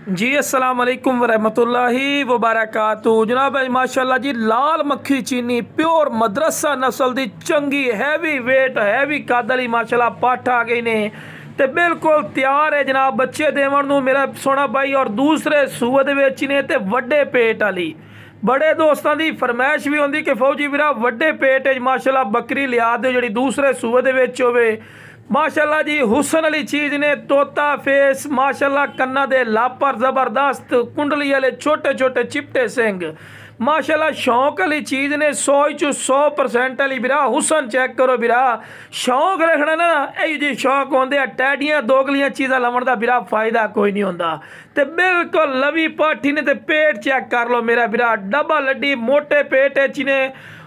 जी अस्सलाम वालेकुम वरहमतुल्लाहि वबरकातुहू। जनाब माशाल्लाह जी लाल मक्खी चीनी प्योर मदरसा नस्ल दी चंगी हैवी वेट हैवी कद वाली माशाल्लाह पट्ठ आ गई ने ते बिल्कुल तैयार है जनाब बच्चे देवन नूं मेरा सोना भाई। और दूसरे सूए दे विच ने ते वड्डे पेट वाली बड़े दोस्तों की फरमाइश भी होंदी कि फौजी वीरा वड्डे पेट माशाल्लाह बकरी लिया दो जिहड़ी दूसरे सूए दे विच होवे। माशाल्लाह जी हुसन वाली चीज़ ने तोता फेस माशाल्लाह कन्ना दे लापर जबरदस्त कुंडली वाले छोटे छोटे चिपटे सिंह माशाल्लाह शौक वाली चीज़ ने 100% वाली बिरा हुसन चेक करो बिरा। शौक रखना ना यही जी शौक होंगे टैडियां दोगलियां चीज़ा लवन का बिरा फायदा कोई नहीं होंदा। ते बिल्कुल लवी पाठी ने ते पेट चेक कर लो मेरा बिरा डबल लड्डी मोटे पेट ने।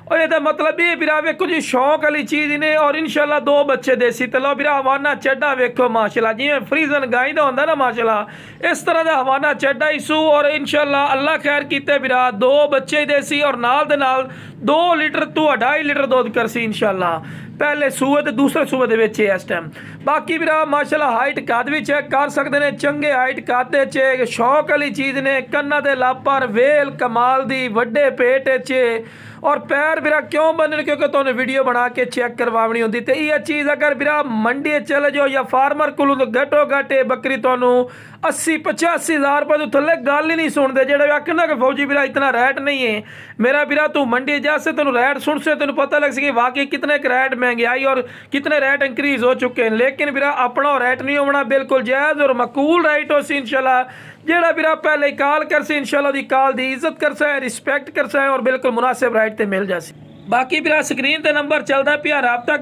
और ये मतलब ये बिरा वेखो जी शौक वाली चीज़ ने। और इंशाल्लाह 2 बच्चे देसी ते लो बिरा हवाना चड्डा वेखो माशाल्लाह जिवें फ्रीजन गाय का होंदा ना माशाल्लाह इस तरह का हवाना चड्डा ही सू। और इंशाल्लाह अल्लाह खैर कीते बिरा 2 बच्चे देसी और नाल दे नाल 2 लीटर तो 2.5 लीटर दूध करसी इंशाल्लाह पहले सूए ते दूसरे सूए दे विच इस टाइम। बाकी बिरा माशाल्लाह हाइट कद भी चेक कर सकते हैं चंगे हाइट कद च शौक वाली चीज़ ने कन्ना दे लापर वेल कमाल दी वड्डे पेट च। और पैर बिरा क्यों बनने क्योंकि तुहानूं वीडियो बना के चेक करवानी होंदी। तो यह चीज़ अगर बिरा मंडी चले जाओ या फार्मर को घटो घट बकरी तुहानूं 80-85 हज़ार रुपये तो थले गल ही नहीं सुनते जेडे आखना कि फौजी बिरा इतना रैट नहीं है मेरा बिरा तू मंडी जा से तेन रैट सुन से तेन पता लग सके वाकई कितने रैट महंगाई और कितने रैट इंक्रीज हो चुके हैं। लेकिन बिरा अपना रैट नहीं होना बिल्कुल जायज़ और मकूल राइट हो सी इंशाल्लाह। जेड़ा बिरा पहले कॉल कर से इंशाल्लाह दी कॉल दी इज्जत कर सा है रिस्पेक्ट कर सा है और बिल्कुल मुनासिब राइट ते मिल जासी। बाकी बिरा स्क्रीन ते नंबर चलता पिया राबता